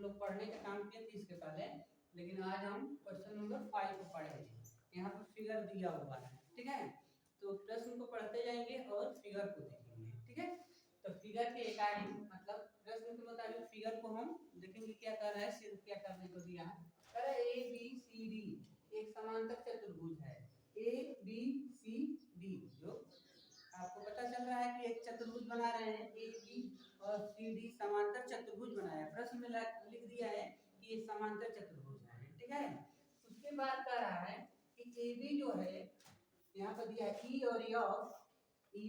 लोग पढ़ने का काम किए थे इसके पहले, लेकिन आज हम क्वेश्चन नंबर 5 को पढ़ेंगे। यहाँ पर फिगर दिया हुआ है, ठीक है। तो प्रश्न को पढ़ते जाएंगे और फिगर को देखेंगे, ठीक है। तो फिगर के अकॉर्डिंग मतलब प्रश्न के मुताबिक फिगर को हम देखेंगे क्या कर रहा है, सिर्फ क्या करने को दिया है। कह रहा है ए बी सी डी एक समांतर चतुर्भुज है। ए बी सी डी जो आपको पता चल रहा है कि एक चतुर्भुज बना रहे हैं, ए बी और सी डी समांतर चतुर्भुज बनाया है। प्रश्न में लिख दिया है कि ये समांतर चतुर्भुज है, ठीक है। उसके बाद कह रहा है कि ए बी जो है यहाँ पर दिया है ई और ई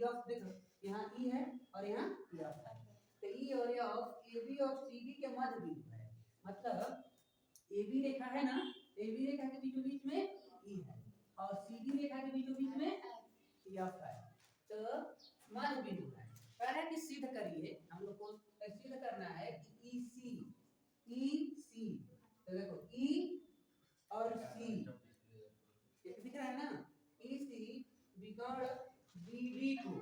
ऑफ देखो यहाँ ई है और यहाँ ई ऑफ है। तो ई और ऑफ ए बी और सी डी के मध्य बिंदु है। मतलब ए बी रेखा है ना, ए बी रेखा के बीचों बीच में ई है और सी डी रेखा के बीचों बीच में ई ऑफ है। तो मध्य बिंदु है। कह रहा है कि सिद्ध करिए, हम लोग को सिद्ध करना है कि ई सी तो देखो ई और सी दिख रहा है ना, ई सी विकर्ण बीडी को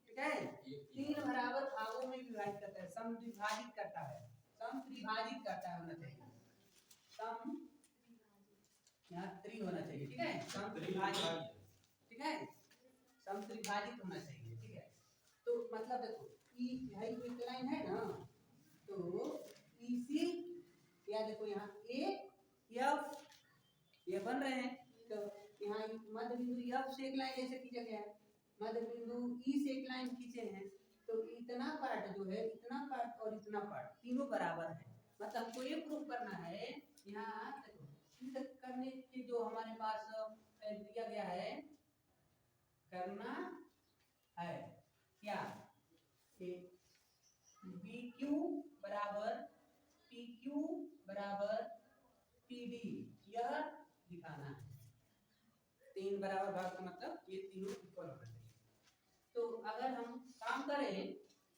ठीक है तीन बराबर भागों में विभाजित करता है, समद्विभाजित करता है, समत्रिभाजित करता है होना चाहिए, सम यहाँ त्रि होना चाहिए, ठीक है, समत्रिभाजित, ठीक है, समत्रिभाजित होना चाहिए, ठीक है। तो मतलब देखो ई है एक लाइन है ना, तो ई सी या देखो यहाँ ए एफ ये बन रहे हैं। तो यहाँ मध्य बिंदु एफ से एक लाइन ऐसे खींचा गया है, मध्य बिंदु ई से एक लाइन खींचे हैं। तो इतना पार्ट जो है, इतना पार्ट और इतना पार्ट तीनों बराबर है। मतलब हमको ये प्रूव करना है, यहाँ देखो सिद्ध करने के जो हमारे पास दिया गया है, करना है क्या बी क्यू बराबर पी क्यू बराबर पी डी यह दिखाना है। तीन बराबर भाग का मतलब ये तीनों इक्वल होना चाहिए। तो अगर हम काम करें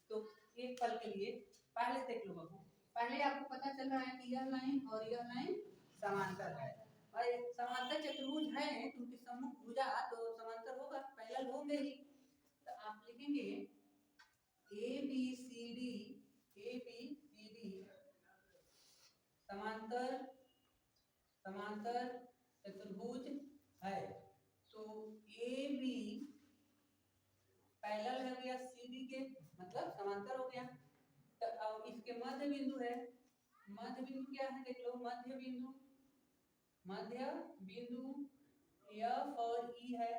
तो एक पल के लिए पहले देख लो बाबू, पहले आपको पता चल रहा है कि यह लाइन और यह लाइन समांतर है और समांतर चतुर्भुज है तो उनके सम्मुख भुजा तो समांतर होगा, पैरेलल होंगे ही। तो आप लिखेंगे ए बी सी डी समांतर चतुर्भुज है। तो ए बी पैरेलल हो गया सी डी के, मतलब समांतर हो गया। तो अब इसके मध्य बिंदु है, मध्य बिंदु क्या है देख लो, मध्य बिंदु एफ और ई है,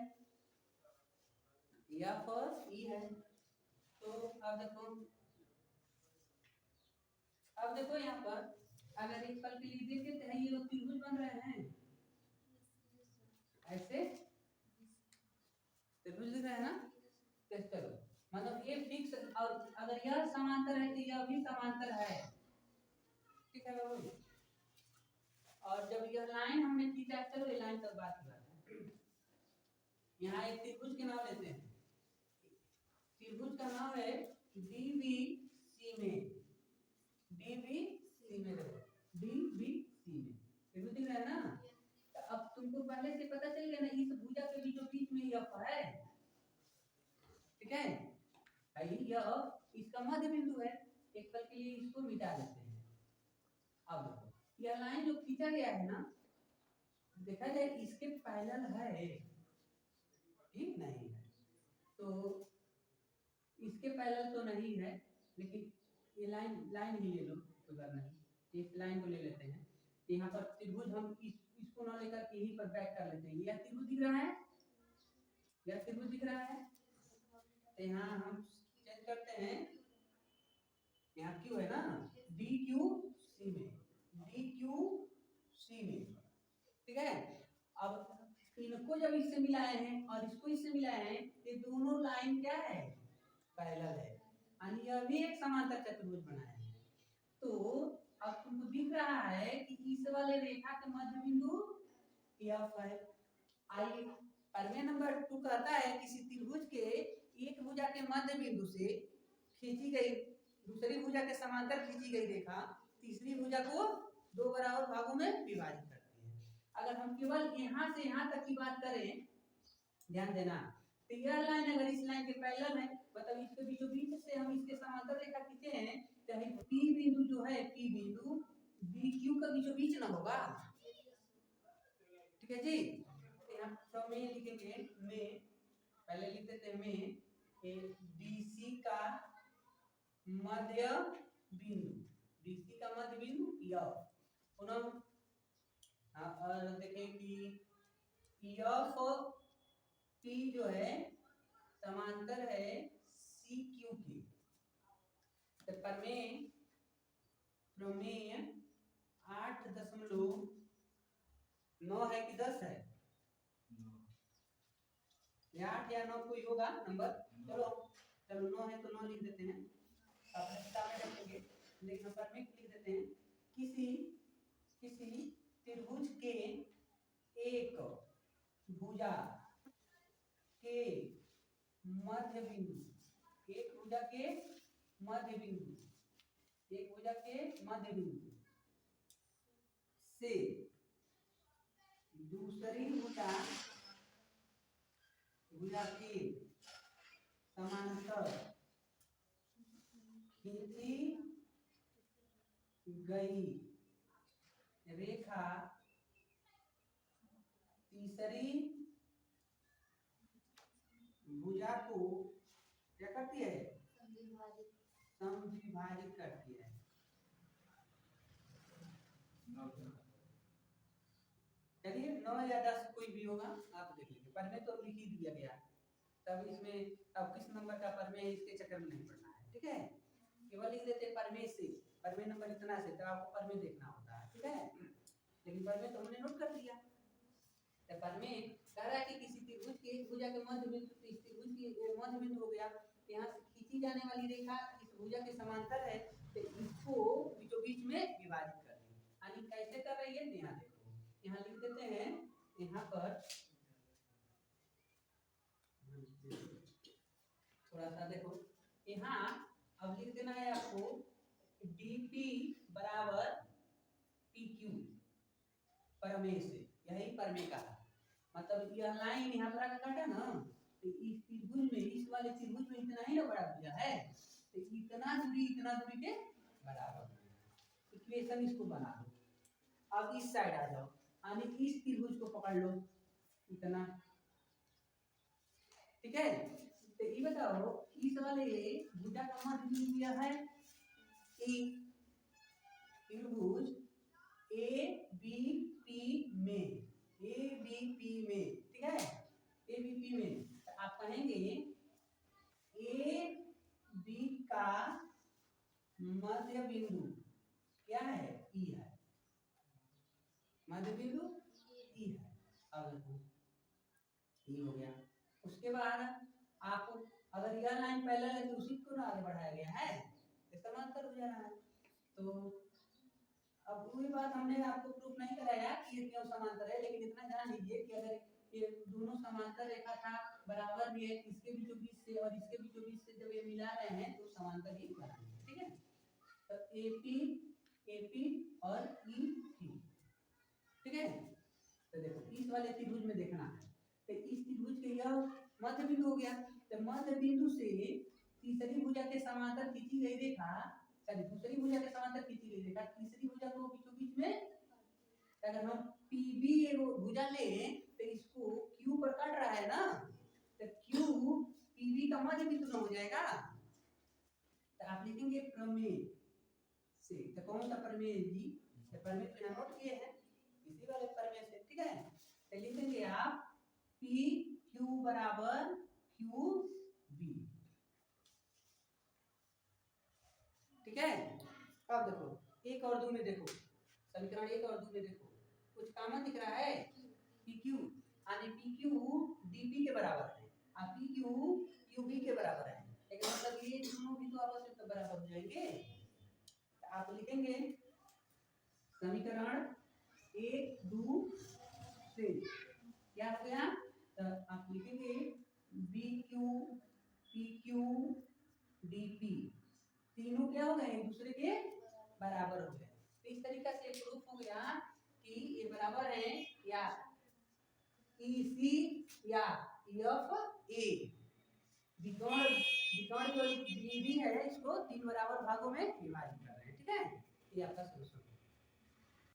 एफ और ई है। तो अब देखो यहाँ पर अगर एक पल के लिए देखें तो ये लोग त्रिभुज बन रहे हैं, ऐसे त्रिभुज दिख रहा है ना। टेस्ट करो, मतलब ये फिक्स, और अगर यह समांतर है तो यह भी समांतर है, ठीक है बाबू। और जब यह लाइन हमने खींचा, चलो ये लाइन तक बात की बात है। यहाँ एक त्रिभुज के नाम लेते हैं, त्रिभुज का नाम है डीबीसी में, डीबीसी में देखो, डीबीसी में त्रिभुज दिख रहा है ना। तो अब तुमको पहले से पता चल गया ना, इस भुजा के बीचों बीच में यह है, ठीक है, यह इसका मध्य बिंदु है। एक पल के लिए इसको मिटा देते हैं। अब देखो यह लाइन जो खींचा गया है ना, देखा जाए इसके पैरेलल है, ठीक नहीं है, तो इसके पैरेलल तो नहीं है, लेकिन ये लाइन ही ले लो, कोई बात नहीं, इस लाइन को ले लेते हैं। यहाँ पर त्रिभुज हम इसको ना लेकर यहीं पर बैक कर लेते हैं। यह त्रिभुज दिख रहा है, यह त्रिभुज दिख रहा है, तो यहाँ हम चेंज करते हैं, यहाँ क्यू है ना, डी क्यू सी में, ठीक है। अब इनको जब इससे मिलाए हैं और इसको इससे मिलाए हैं, ये दोनों लाइन क्या है, पैरेलल है, यानी यह भी एक समांतर चतुर्भुज बनाया है। तो अब तुमको दिख रहा है कि इस वाले रेखा के मध्य बिंदु एफ है। आइए प्रमेय नंबर 2 कहता है किसी त्रिभुज के एक भुजा के मध्य बिंदु से खींची गई दूसरी भुजा के समांतर खींची गई रेखा तीसरी भुजा को दो बराबर भागों में विभाजित करती है। अगर हम केवल यहाँ से यहाँ तक की बात करें, ध्यान देना, तो यह लाइन अगर इस लाइन के पैरेलल है, मतलब इसके बीचों बीच से हम इसके समांतर रेखा खींचे हैं, चाहे पी बिंदु जो है, पी बिंदु बी क्यू का बीचों बीच ना होगा, ठीक है जी। यहाँ प्रमेय लिखेंगे, में पहले लिख देते हैं में डीसी का मध्य बिंदु, डीसी का मध्य बिंदु एफ, पुनः और देखें कि एफ पी जो है समांतर है सी क्यू के। तो प्रमेय 8.9 है कि 10 है, 8 या 9 कोई होगा नंबर, चलो 9 है तो 9 लिख देते हैं, अपने किताब में रखेंगे, लेकिन प्रमेय लिख देते हैं किसी त्रिभुज के एक भुजा के मध्य बिंदु, एक भुजा के मध्य बिंदु, एक भुजा के मध्य बिंदु से दूसरी भुजा के समांतर खींची गई रेखा तीसरी भुजा को क्या करती है, समविभाजित करती है। चलिए 9 या 10 कोई भी होगा, आप देख लीजिए, प्रमेय तो लिख ही दिया गया, तब इसमें अब किस नंबर का प्रमेय है इसके चक्कर में नहीं पड़ना है, ठीक है। केवल लिख देते प्रमेय से, प्रमेय नंबर इतना से, तो आपको प्रमेय देखना होता है, ठीक है। लेकिन प्रमेय तो हमने नोट कर दिया। तो प्रमेय कह रहा है कि किसी त्रिभुज के एक भुजा के मध्य बिंदु, इस त्रिभुज की मध्य बिंदु हो गया, यहाँ से खींची जाने वाली रेखा इस भुजा के समांतर है, तो इसको बीचों बीच में विभाजित कर दी। यानी कैसे कर रही है, यहाँ देखो, यहाँ लिख देते हैं, यहाँ पर थोड़ा सा देखो, यहाँ अब लिख देना है आपको dp बराबर pq, प्रमेय से, यही प्रमेय का मतलब यह लाइन यहाँ पर आकर काटा ना, तो इस त्रिभुज में, इस वाले त्रिभुज में इतना ही ना बड़ा भुजा है, तो इतना दूरी के बराबर, इक्वेशन इसको बना दो। अब इस साइड आ जाओ, यानी इस त्रिभुज को पकड़ लो इतना, ठीक है। तो ये बताओ इस वाले भुजा का मध्य बिंदु यह है ई, त्रिभुज ए बी पी में, ए बी पी में, ठीक है, ए बी पी में, तो आप कहेंगे ए बी का मध्य बिंदु क्या है, ई है, मध्य बिंदु ई है। अब देखो ई हो गया, उसके बाद आप अगर यह लाइन पैरेलल है तो उसी को आगे बढ़ाया गया है, समांतर हो जा रहा है। तो अब वही बात हमने आपको प्रूफ नहीं कराया कि ये क्यों समांतर है, लेकिन इतना जान लीजिए कि अगर ये दोनों समांतर रेखा था, बराबर भी है, इसके बीचों बीच से और इसके बीचों बीच से जब ये मिला रहे हैं तो समांतर ही बनाएंगे, ठीक है। तो एपी और ईक्यू, ठीक है। तो देखो इस वाले त्रिभुज में देखना है, तो इस त्रिभुज के यह मध्य बिंदु हो गया, तो मध्य बिंदु से तीसरी भुजा के समांतर खींची गई रेखा, दूसरी भुजा के समांतर खींची गई रेखा तीसरी भुजा को बीचों बीच में, अगर हम पीबी भुजा लें तो इसको क्यू पर काट रहा है ना, तो क्यू पीबी का मध्य बिंदु न हो जाएगा। तो आप लिखेंगे प्रमेय से, तो कौन सा प्रमेय जी, तो प्रमेय तो यहाँ नोट किए हैं, इसी वाले प्रमेय से, ठीक है। तो लिखेंगे आप पी क्यू बराबर क्यू बी, ठीक है। अब देखो एक और दो में देखो, समीकरण एक और दो में देखो, कुछ कॉमन दिख रहा है, PQ यानी PQ DP के बराबर है और PQ QB के बराबर है, लेकिन मतलब ये दोनों भी तो आपस में तो बराबर हो जाएंगे। तो आप लिखेंगे समीकरण 1 2 से क्या हो गया, तो आप लिखेंगे BQ PQ DP, तीनों क्या हो गए, एक दूसरे के बराबर हो गए। तो इस तरीका से प्रूफ हो गया कि ये बराबर है या EC या EF A, विकर्ण जो DB है इसको 3 बराबर भागों में विभाजित कर रहे हैं, ठीक है। ये आपका सोल्यूशन